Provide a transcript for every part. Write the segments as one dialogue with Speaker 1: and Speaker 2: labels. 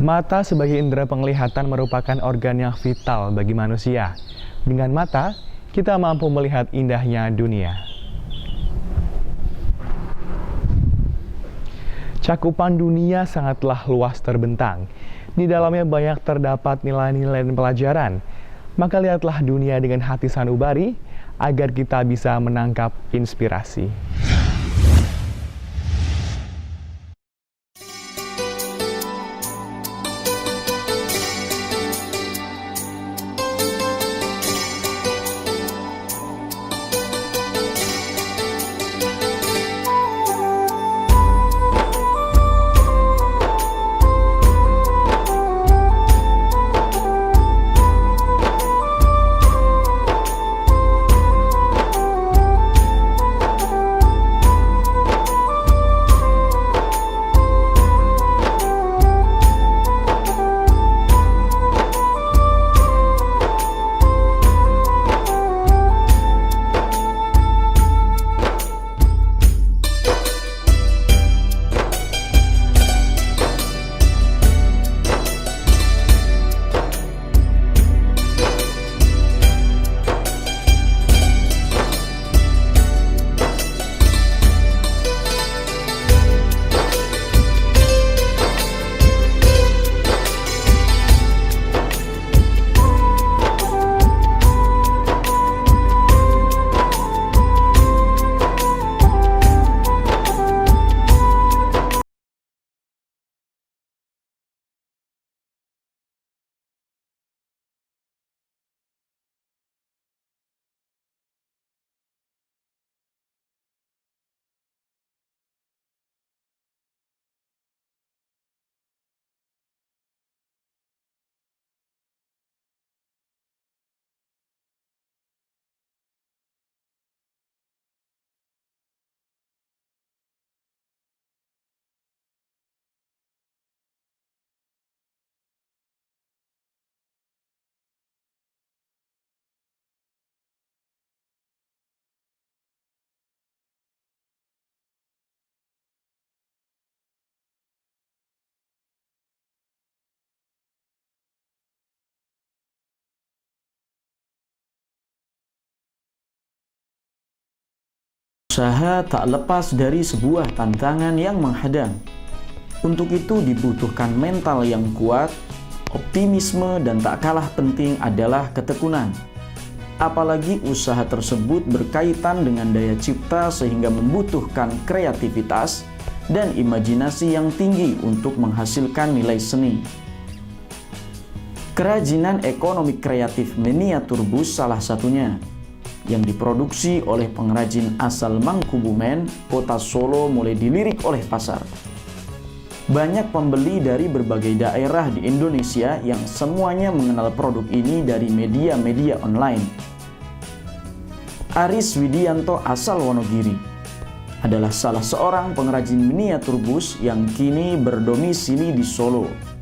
Speaker 1: Mata sebagai indera penglihatan merupakan organ yang vital bagi manusia. Dengan mata, kita mampu melihat indahnya dunia. Cakupan dunia sangatlah luas terbentang. Di dalamnya banyak terdapat nilai-nilai dan pelajaran. Maka lihatlah dunia dengan hati sanubari agar kita bisa menangkap inspirasi.
Speaker 2: Usaha tak lepas dari sebuah tantangan yang menghadang. Untuk itu dibutuhkan mental yang kuat, optimisme, dan tak kalah penting adalah ketekunan. Apalagi usaha tersebut berkaitan dengan daya cipta sehingga membutuhkan kreativitas dan imajinasi yang tinggi untuk menghasilkan nilai seni. Kerajinan ekonomi kreatif miniatur bus salah satunya, yang diproduksi oleh pengrajin asal Mangkubumen, Kota Solo mulai dilirik oleh pasar. Banyak pembeli dari berbagai daerah di Indonesia yang semuanya mengenal produk ini dari media-media online. Aris Widianto asal Wonogiri adalah salah seorang pengrajin miniatur bus yang kini berdomisili di Solo.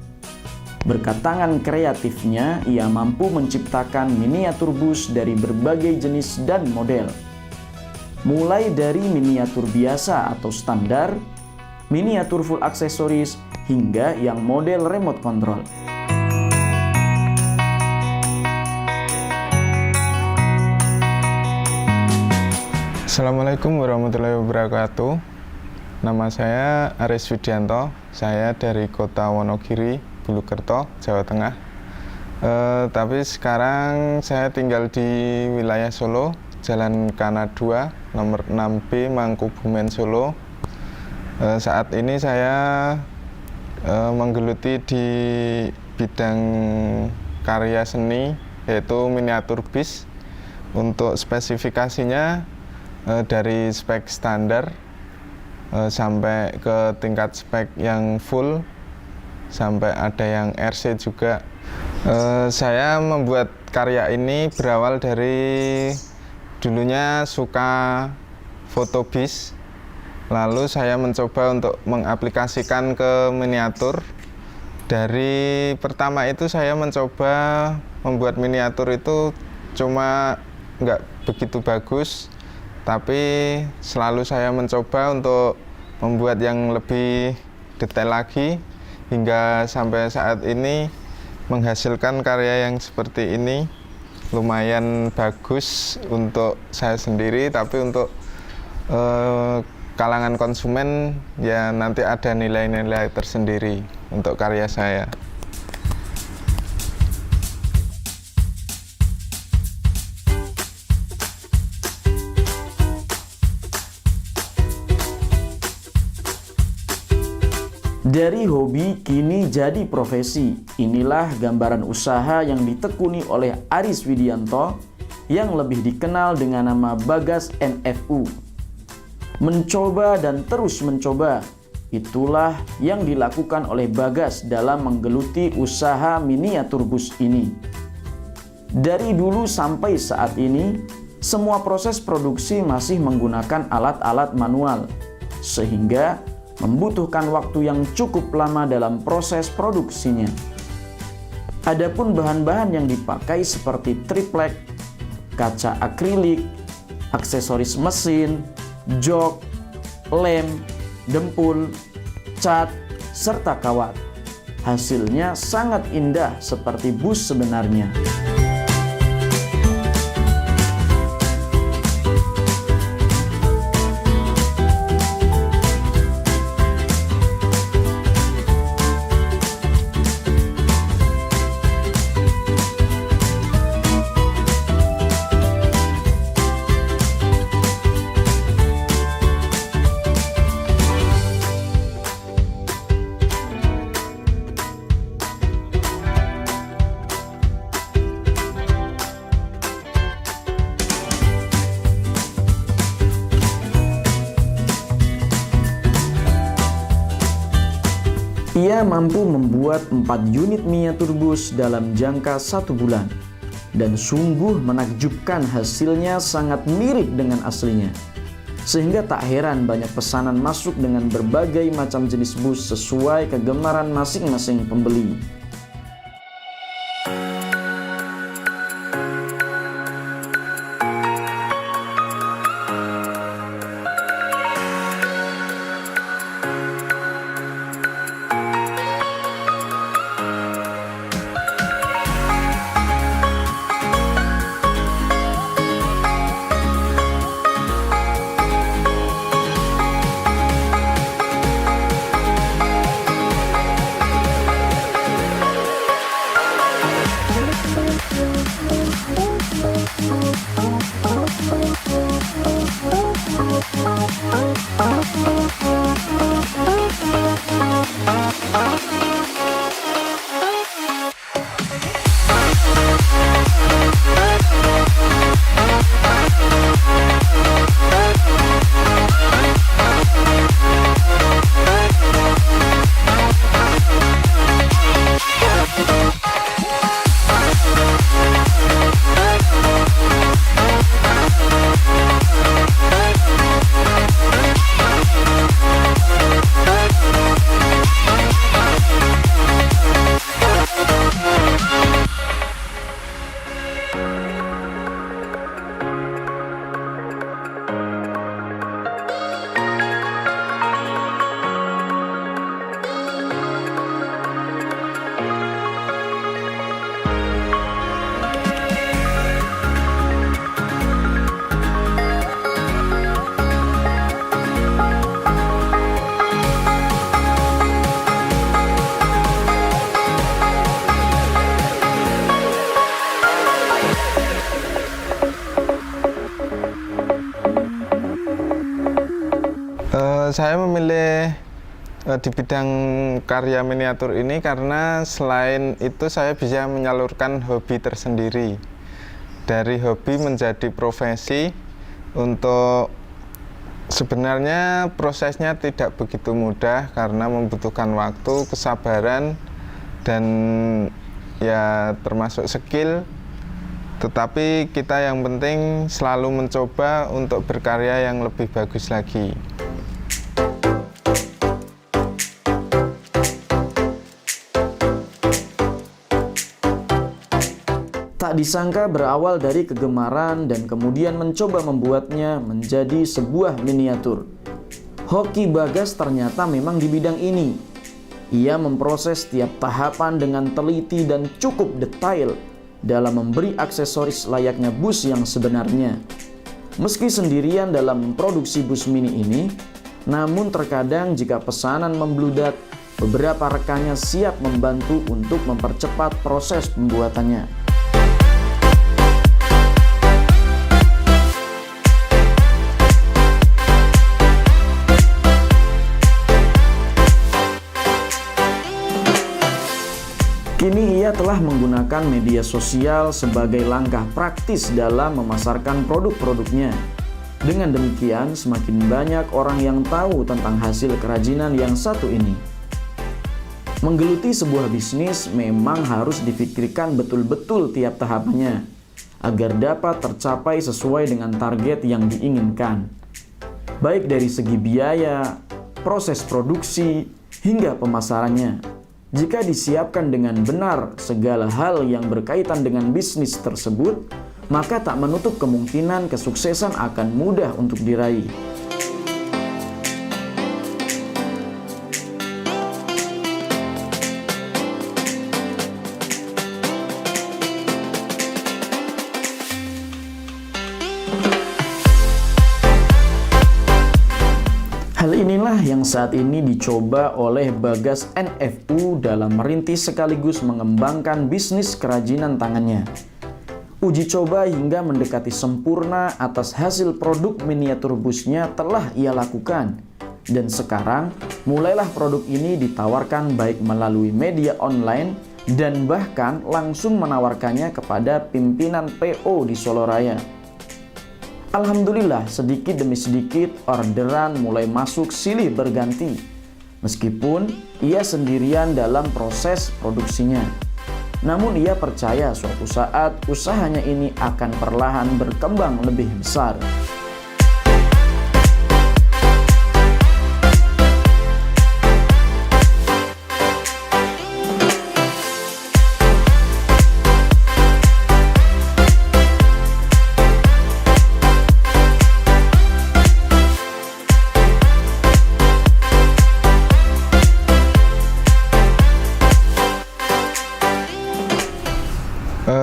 Speaker 2: Berkat tangan kreatifnya, ia mampu menciptakan miniatur bus dari berbagai jenis dan model. Mulai dari miniatur biasa atau standar, miniatur full aksesoris, hingga yang model remote control.
Speaker 3: Assalamualaikum warahmatullahi wabarakatuh. Nama saya Aris Widianto, saya dari Kota Wonogiri, Bulukerto, Jawa Tengah. Tapi sekarang saya tinggal di wilayah Solo, Jalan Kana 2, nomor 6B, Mangkubumen, Solo. Saat ini saya menggeluti di bidang karya seni, yaitu miniatur bis. Untuk spesifikasinya dari spek standar sampai ke tingkat spek yang full, sampai ada yang RC juga. Saya membuat karya ini berawal dari dulunya suka foto bis, lalu saya mencoba untuk mengaplikasikan ke miniatur. Dari pertama itu saya mencoba membuat miniatur itu cuma nggak begitu bagus, tapi selalu saya mencoba untuk membuat yang lebih detail lagi, hingga sampai saat ini menghasilkan karya yang seperti ini lumayan bagus untuk saya sendiri, tapi untuk kalangan konsumen ya nanti ada nilai-nilai tersendiri untuk karya saya.
Speaker 2: Dari hobi kini jadi profesi. Inilah gambaran usaha yang ditekuni oleh Aris Widianto yang lebih dikenal dengan nama Bagas NFU. Mencoba dan terus mencoba, itulah yang dilakukan oleh Bagas dalam menggeluti usaha miniatur bus ini. Dari dulu sampai saat ini, semua proses produksi masih menggunakan alat-alat manual, sehingga membutuhkan waktu yang cukup lama dalam proses produksinya. Adapun bahan-bahan yang dipakai seperti triplek, kaca akrilik, aksesoris mesin, jok, lem, dempul, cat, serta kawat. Hasilnya sangat indah seperti bus sebenarnya. Ia mampu membuat 4 unit miniatur bus dalam jangka 1 bulan. Dan sungguh menakjubkan, hasilnya sangat mirip dengan aslinya. Sehingga tak heran banyak pesanan masuk dengan berbagai macam jenis bus sesuai kegemaran masing-masing pembeli.
Speaker 3: Saya memilih di bidang karya miniatur ini karena selain itu saya bisa menyalurkan hobi tersendiri. Dari hobi menjadi profesi, untuk sebenarnya prosesnya tidak begitu mudah karena membutuhkan waktu, kesabaran, dan ya termasuk skill. Tetapi kita yang penting selalu mencoba untuk berkarya yang lebih bagus lagi.
Speaker 2: Tak disangka berawal dari kegemaran dan kemudian mencoba membuatnya menjadi sebuah miniatur. Hoki Bagas ternyata memang di bidang ini. Ia memproses setiap tahapan dengan teliti dan cukup detail dalam memberi aksesoris layaknya bus yang sebenarnya. Meski sendirian dalam memproduksi bus mini ini, namun terkadang jika pesanan membludak, beberapa rekannya siap membantu untuk mempercepat proses pembuatannya. Kini ia telah menggunakan media sosial sebagai langkah praktis dalam memasarkan produk-produknya. Dengan demikian, semakin banyak orang yang tahu tentang hasil kerajinan yang satu ini. Menggeluti sebuah bisnis memang harus dipikirkan betul-betul tiap tahapannya, agar dapat tercapai sesuai dengan target yang diinginkan. Baik dari segi biaya, proses produksi, hingga pemasarannya. Jika disiapkan dengan benar segala hal yang berkaitan dengan bisnis tersebut, maka tak menutup kemungkinan kesuksesan akan mudah untuk diraih. Hal inilah yang saat ini dicoba oleh Bagas NFU dalam merintis sekaligus mengembangkan bisnis kerajinan tangannya. Uji coba hingga mendekati sempurna atas hasil produk miniatur busnya telah ia lakukan. Dan sekarang mulailah produk ini ditawarkan baik melalui media online dan bahkan langsung menawarkannya kepada pimpinan PO di Solo Raya. Alhamdulillah, sedikit demi sedikit orderan mulai masuk silih berganti. Meskipun ia sendirian dalam proses produksinya. Namun ia percaya suatu saat usahanya ini akan perlahan berkembang lebih besar.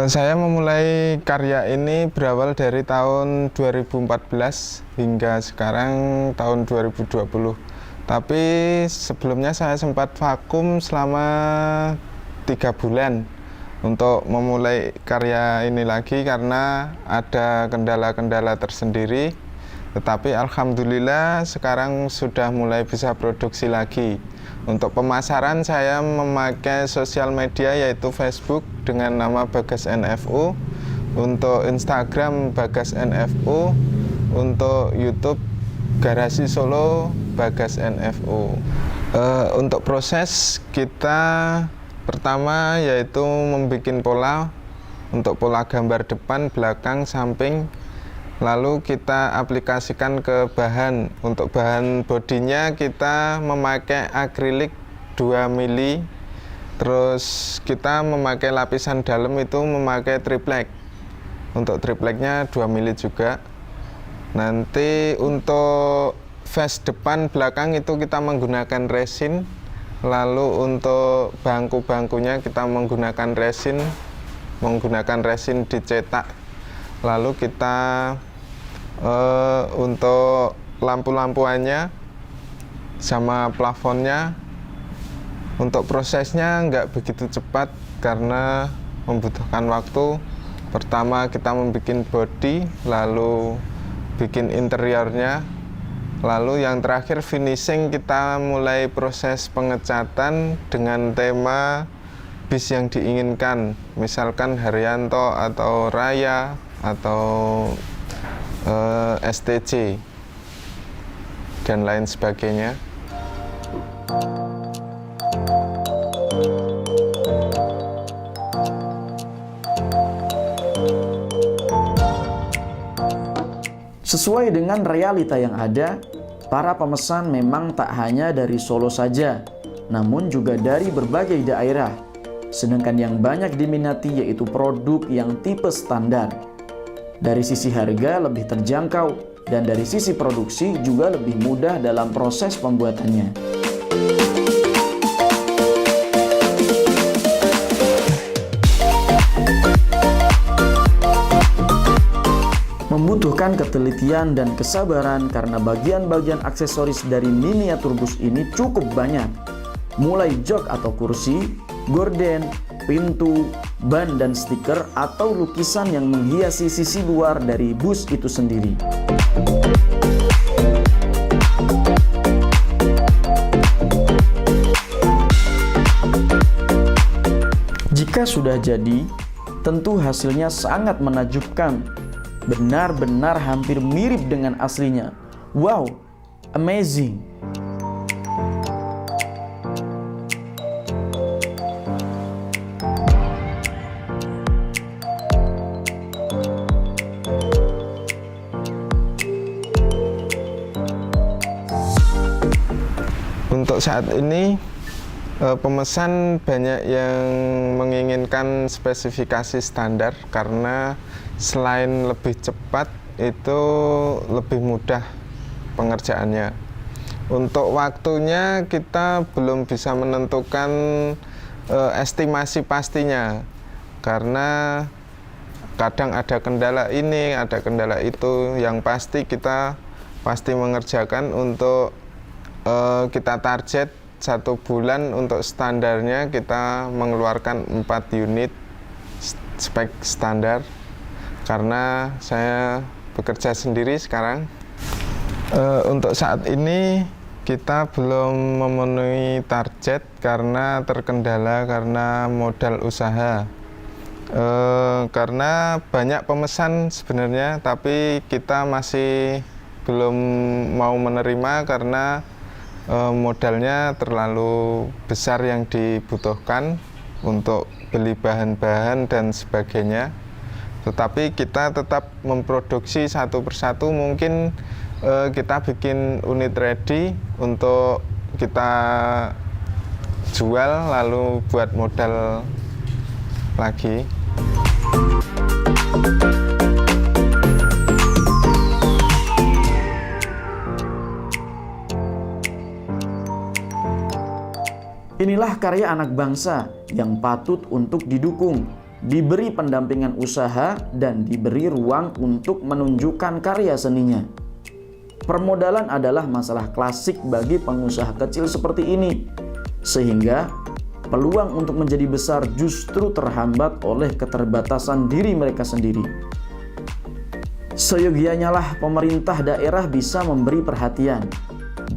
Speaker 3: Saya memulai karya ini berawal dari tahun 2014 hingga sekarang tahun 2020. Tapi sebelumnya saya sempat vakum selama 3 bulan untuk memulai karya ini lagi karena ada kendala-kendala tersendiri. Tetapi alhamdulillah sekarang sudah mulai bisa produksi lagi. Untuk pemasaran saya memakai sosial media yaitu Facebook dengan nama Bagas NFU, untuk Instagram Bagas NFU, untuk YouTube Garasi Solo Bagas NFU. Untuk proses kita pertama yaitu membuat pola, untuk pola gambar depan, belakang, samping. Lalu kita aplikasikan ke bahan. Untuk bahan bodinya kita memakai akrilik 2 mili. Terus kita memakai lapisan dalam itu memakai triplek. Untuk tripleknya 2 mili juga. Nanti untuk face depan belakang itu kita menggunakan resin. Lalu untuk bangku-bangkunya kita menggunakan resin dicetak. Lalu kita untuk lampu-lampuannya sama plafonnya, untuk prosesnya nggak begitu cepat karena membutuhkan waktu. Pertama kita membuat body, lalu bikin interiornya, lalu yang terakhir finishing, kita mulai proses pengecatan dengan tema bis yang diinginkan, misalkan Haryanto atau Raya atau STC dan lain sebagainya.
Speaker 2: Sesuai dengan realita yang ada, para pemesan memang tak hanya dari Solo saja, namun juga dari berbagai daerah. Sedangkan yang banyak diminati yaitu produk yang tipe standar. Dari sisi harga lebih terjangkau dan dari sisi produksi juga lebih mudah dalam proses pembuatannya. Membutuhkan ketelitian dan kesabaran karena bagian-bagian aksesoris dari miniatur bus ini cukup banyak. Mulai jok atau kursi, gorden, pintu, ban dan stiker atau lukisan yang menghiasi sisi luar dari bus itu sendiri. Jika sudah jadi, tentu hasilnya sangat menakjubkan. Benar-benar hampir mirip dengan aslinya. Wow, amazing!
Speaker 3: Untuk saat ini pemesan banyak yang menginginkan spesifikasi standar karena selain lebih cepat itu lebih mudah pengerjaannya. Untuk waktunya kita belum bisa menentukan estimasi pastinya karena kadang ada kendala ini, ada kendala itu. Yang pasti kita pasti mengerjakan untuk kita target 1 bulan untuk standarnya kita mengeluarkan 4 unit spek standar karena saya bekerja sendiri sekarang. Untuk saat ini kita belum memenuhi target karena terkendala karena modal usaha. Karena banyak pemesan sebenarnya, tapi kita masih belum mau menerima karena modalnya terlalu besar yang dibutuhkan untuk beli bahan-bahan dan sebagainya. Tetapi kita tetap memproduksi satu persatu, mungkin kita bikin unit ready untuk kita jual lalu buat modal lagi.
Speaker 2: Inilah karya anak bangsa yang patut untuk didukung, diberi pendampingan usaha, dan diberi ruang untuk menunjukkan karya seninya. Permodalan adalah masalah klasik bagi pengusaha kecil seperti ini, sehingga peluang untuk menjadi besar justru terhambat oleh keterbatasan diri mereka sendiri. Seyogianya lah pemerintah daerah bisa memberi perhatian,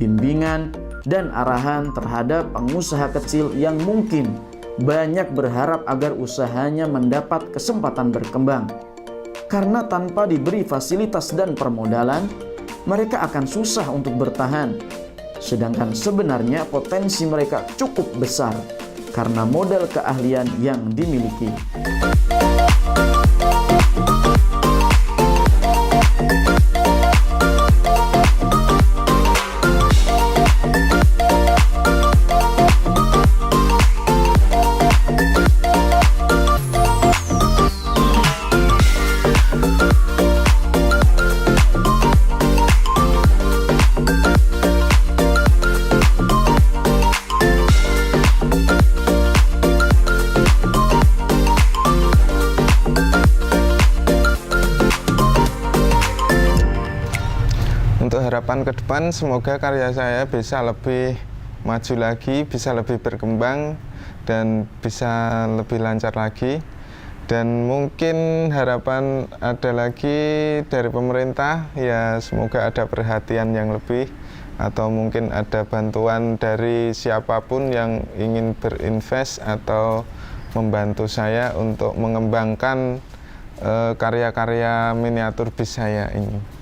Speaker 2: bimbingan, dan arahan terhadap pengusaha kecil yang mungkin banyak berharap agar usahanya mendapat kesempatan berkembang. Karena tanpa diberi fasilitas dan permodalan, mereka akan susah untuk bertahan. Sedangkan sebenarnya potensi mereka cukup besar karena modal keahlian yang dimiliki.
Speaker 3: Untuk harapan ke depan, semoga karya saya bisa lebih maju lagi, bisa lebih berkembang, dan bisa lebih lancar lagi. Dan mungkin harapan ada lagi dari pemerintah, ya semoga ada perhatian yang lebih, atau mungkin ada bantuan dari siapapun yang ingin berinvest atau membantu saya untuk mengembangkan karya-karya miniatur bis saya ini.